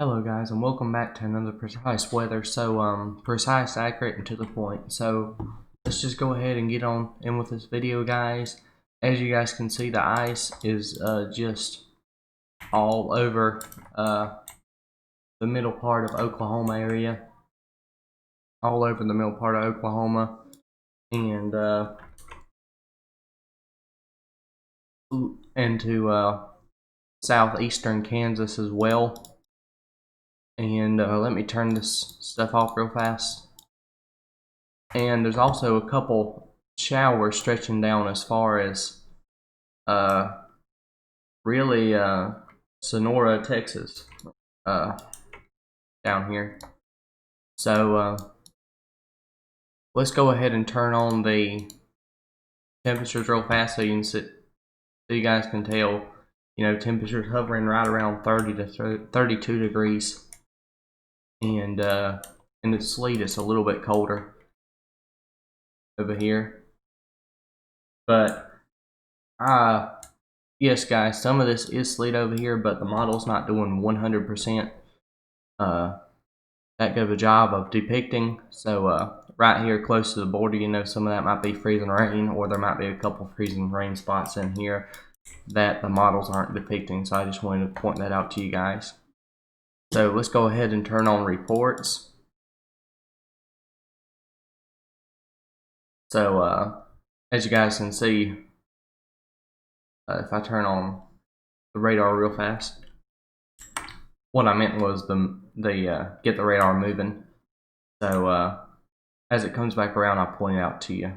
Hello guys, and welcome back to another precise weather. Precise, accurate, and to the point. So let's just go ahead and get on in with this video, guys. As you guys can see, the ice is just all over the middle part of Oklahoma area, all over the middle part of Oklahoma, and into southeastern Kansas as well. And let me turn this stuff off real fast. And there's also a couple showers stretching down as far as really Sonora, Texas, down here. So let's go ahead and turn on the temperatures real fast so you guys can tell. You know, temperatures hovering right around 30 to 32 degrees, and in the sleet it's a little bit colder over here. But yes guys, some of this is sleet over here, but the model's not doing 100% that good of a job of depicting. So right here close to the border, you know, some of that might be freezing rain, or there might be a couple freezing rain spots in here that the models aren't depicting. So I just wanted to point that out to you guys. So let's go ahead and turn on reports. So as you guys can see, if I turn on the radar real fast, what I meant was the get the radar moving. So as it comes back around, I'll point it out to you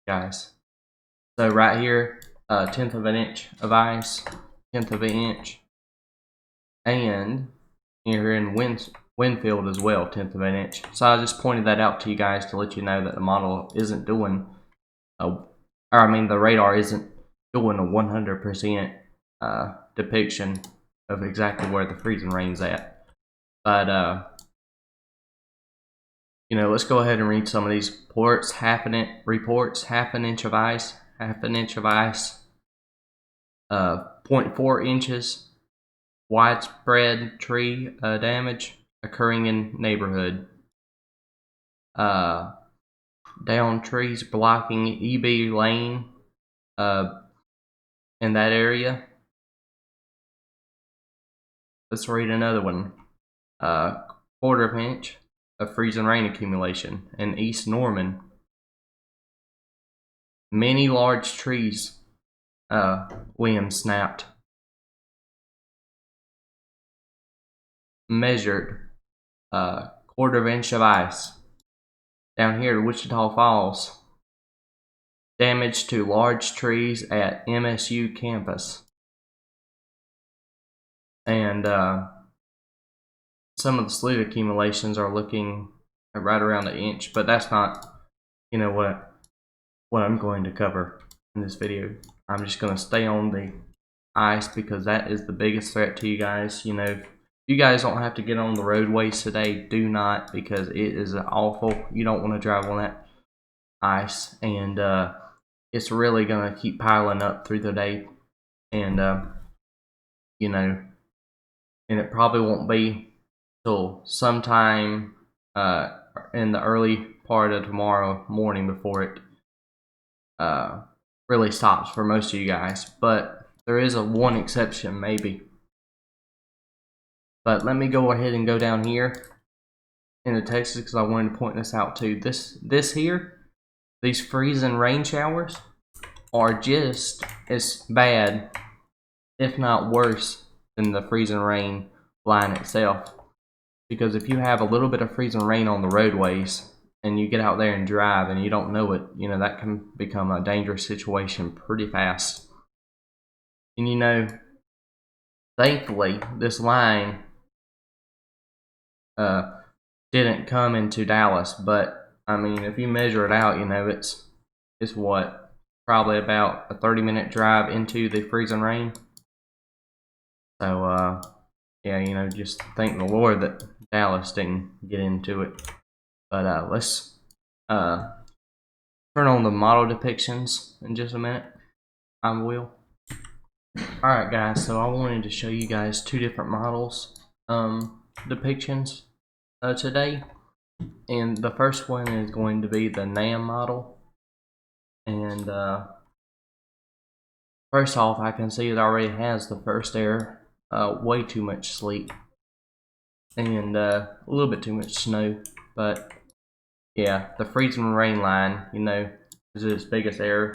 guys. So right here, 1/10 of an inch of ice, 1/10 of an inch, and here in Winfield as well, 1/10 of an inch. So I just pointed that out to you guys to let you know that the model isn't doing the radar isn't doing a 100% depiction of exactly where the freezing rain's at. But you know, let's go ahead and read some of these reports. Half an inch of ice, 0.4 inches, widespread tree damage occurring in neighborhood. Down trees blocking EB lane in that area. Let's read another one. 1/4 of an inch of freezing rain accumulation in East Norman. Many large trees limbs snapped. Measured 1/4 of an inch of ice. Down here, Wichita Falls. Damage to large trees at MSU campus. And some of the sleet accumulations are looking at right around an inch, but that's not, you know, what I'm going to cover in this video. I'm just going to stay on the ice because that is the biggest threat to you guys. You know, you guys don't have to get on the roadways today. Do not, because it is awful. You don't want to drive on that ice, and it's really going to keep piling up through the day. And you know, and it probably won't be till sometime in the early part of tomorrow morning before it really stops for most of you guys. But there is one exception, maybe. But let me go ahead and go down here into Texas because I wanted to point this out too. This here, these freezing rain showers are just as bad, if not worse, than the freezing rain line itself. Because if you have a little bit of freezing rain on the roadways and you get out there and drive and you don't know it, you know, that can become a dangerous situation pretty fast. And you know, thankfully this line didn't come into Dallas, but I mean, if you measure it out, you know, it's what, probably about a 30-minute drive into the freezing rain. So yeah, you know, just thank the Lord that Dallas didn't get into it. But let's turn on the model depictions in just a minute. I will. Alright guys, so I wanted to show you guys two different models. depictions today. And the first one is going to be the NOAA model. And first off, I can see it already has the first error, way too much sleet, and a little bit too much snow. But yeah, the freezing rain line, you know, is its biggest error.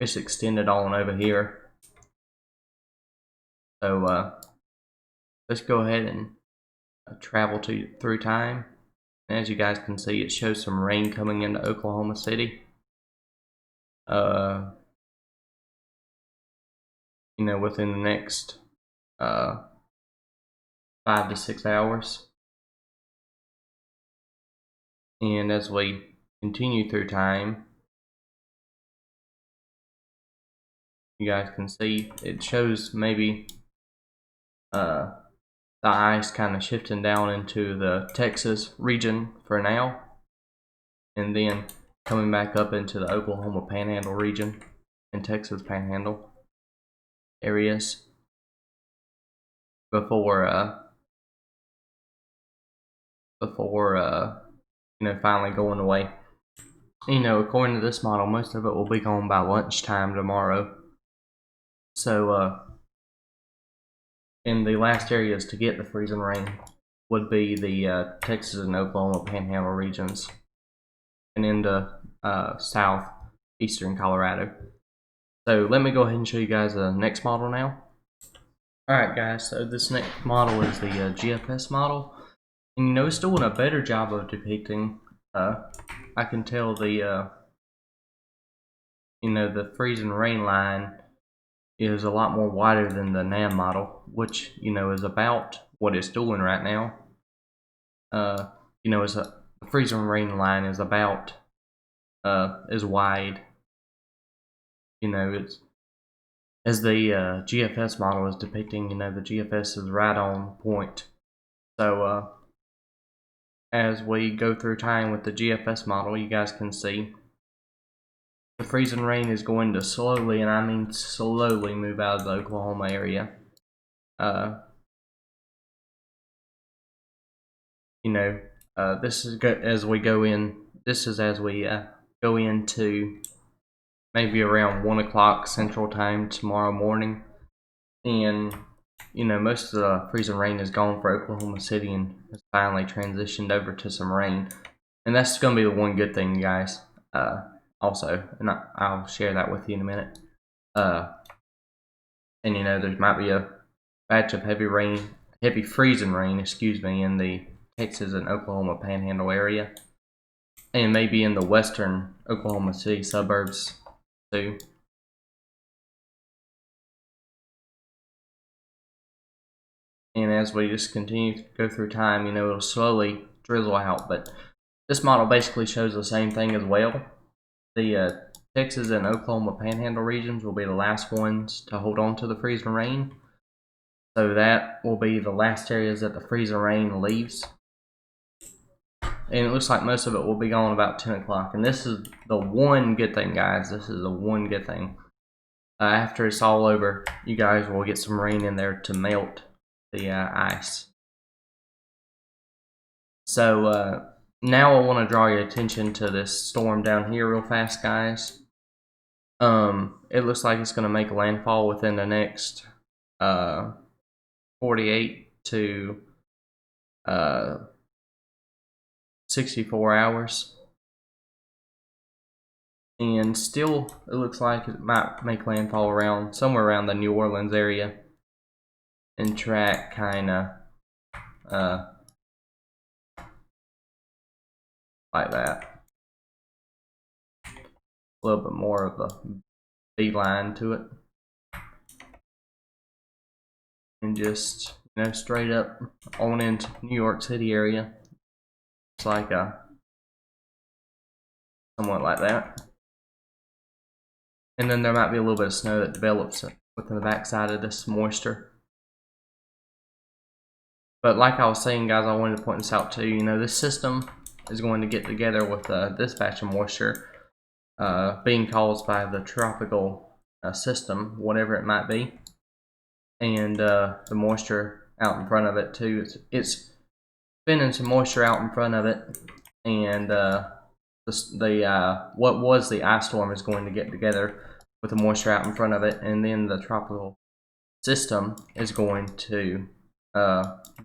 It's extended on over here. So let's go ahead and travel through time. And as you guys can see, it shows some rain coming into Oklahoma City. You know, within the next 5 to 6 hours. And as we continue through time, you guys can see it shows maybe the ice kind of shifting down into the Texas region for now, and then coming back up into the Oklahoma Panhandle region and Texas Panhandle areas before you know, finally going away. You know, according to this model, most of it will be gone by lunchtime tomorrow. So and the last areas to get the freezing rain would be the Texas and Oklahoma Panhandle regions, and into southeastern Colorado. So let me go ahead and show you guys the next model now. Alright guys, so this next model is the GFS model, and you know, it's doing a better job of depicting. I can tell the you know, the freezing rain line is a lot more wider than the NAM model, which, you know, is about what it's doing right now. You know, the freezing rain line is about as wide. You know, it's as the GFS model is depicting. You know, the GFS is right on point. So as we go through time with the GFS model, you guys can see the freezing rain is going to slowly, and I mean slowly, move out of the Oklahoma area. You know, this is as we go in. This is as we go into maybe around 1 o'clock Central Time tomorrow morning, and you know, most of the freezing rain is gone for Oklahoma City and has finally transitioned over to some rain, and that's going to be the one good thing, guys. Also, and I'll share that with you in a minute. And you know, there might be a batch of heavy freezing rain, excuse me, in the Texas and Oklahoma Panhandle area, and maybe in the western Oklahoma City suburbs too. And as we just continue to go through time, you know, it'll slowly drizzle out. But this model basically shows the same thing as well. The Texas and Oklahoma Panhandle regions will be the last ones to hold on to the freezing rain. So that will be the last areas that the freezing rain leaves. And it looks like most of it will be gone about 10 o'clock. And this is the one good thing, guys. This is the one good thing. After it's all over, you guys will get some rain in there to melt the ice. So now I want to draw your attention to this storm down here real fast, guys. It looks like it's going to make landfall within the next 48 to 64 hours. And still, it looks like it might make landfall somewhere around the New Orleans area and track kind of like that. A little bit more of a beeline to it, and just, you know, straight up on into New York City area. It's like somewhat like that. And then there might be a little bit of snow that develops within the backside of this moisture. But like I was saying, guys, I wanted to point this out too. You know, this system is going to get together with this batch of moisture being caused by the tropical system, whatever it might be. And the moisture out in front of it too. It's spinning some moisture out in front of it, and what was the ice storm is going to get together with the moisture out in front of it, and then the tropical system is going to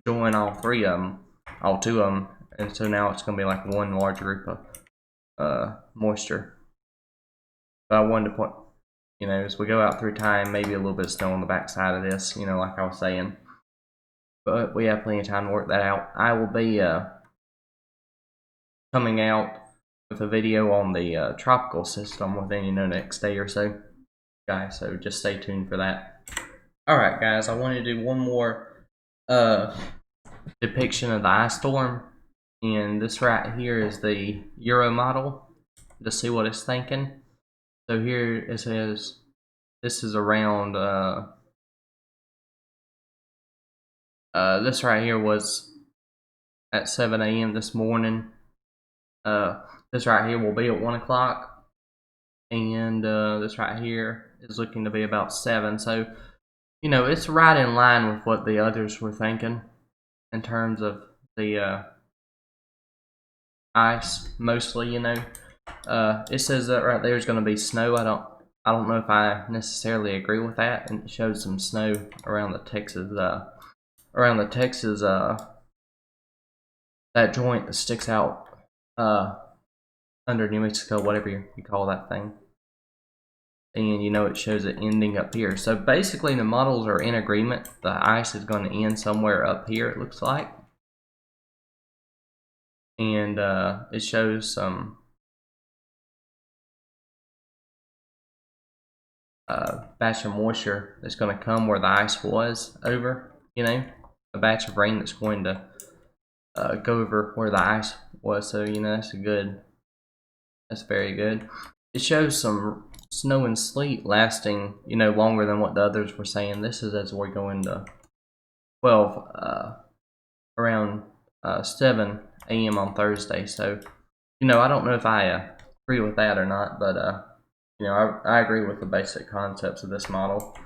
join all three of them, all two of them, and so now it's going to be like one large group of moisture. But I wanted to point, as we go out through time, maybe a little bit of snow on the backside of this, like I was saying. But we have plenty of time to work that out. I will be coming out with a video on the tropical system within next day or so, guys. So just stay tuned for that. All right, guys. I want to do one more depiction of the ice storm, and this right here is the Euro model to see what it's thinking. So here it says this is around. This right here was at 7 a.m. this morning. This right here will be at 1 o'clock, and this right here is looking to be about 7. So, it's right in line with what the others were thinking in terms of the ice. Mostly, it says that right there is going to be snow. I don't know if I necessarily agree with that, and it shows some snow around the Texas. That joint that sticks out under New Mexico, whatever you call that thing. And it shows it ending up here. So basically the models are in agreement. The ice is going to end somewhere up here, it looks like. And it shows some batch of moisture that's going to come where the ice was over, a batch of rain that's going to go over where the ice was. So that's very good. It shows some snow and sleet lasting longer than what the others were saying. This is as we go into 12 around 7 a.m. on Thursday. So I don't know if I agree with that or not, but I agree with the basic concepts of this model.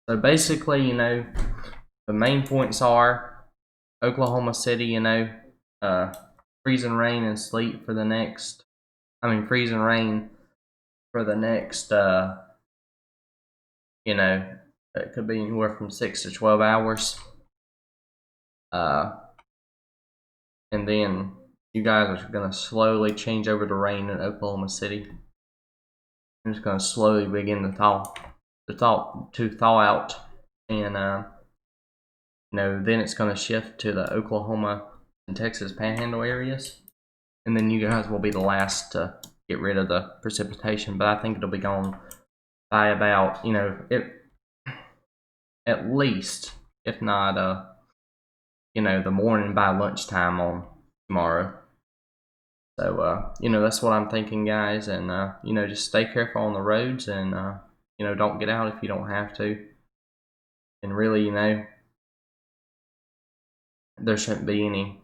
So basically, the main points are Oklahoma City, freezing rain and sleet for the next, freezing rain for the next, it could be anywhere from 6 to 12 hours. And then you guys are going to slowly change over to rain in Oklahoma City. It's going to slowly begin to thaw out, and then it's going to shift to the Oklahoma and Texas Panhandle areas, and then you guys will be the last to get rid of the precipitation. But I think it'll be gone by about at least, if not the morning by lunchtime on tomorrow. So that's what I'm thinking, guys, and just stay careful on the roads, and don't get out if you don't have to. And really, there shouldn't be any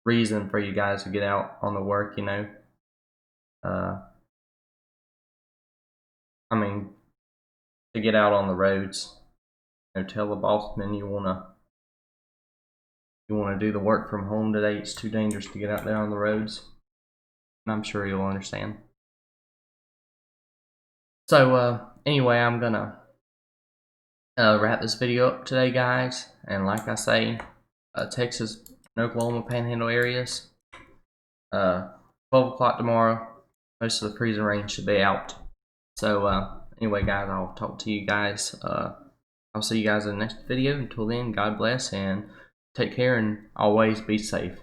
reason for you guys to get out on the work, to get out on the roads. Tell the bossman you wanna do the work from home today. It's too dangerous to get out there on the roads, and I'm sure you'll understand. So anyway, I'm gonna wrap this video up today, guys, and like I say, Texas and Oklahoma Panhandle areas, 12 o'clock tomorrow, most of the freezing rain should be out. So anyway, guys, I'll talk to you guys, I'll see you guys in the next video. Until then, God bless and take care, and always be safe.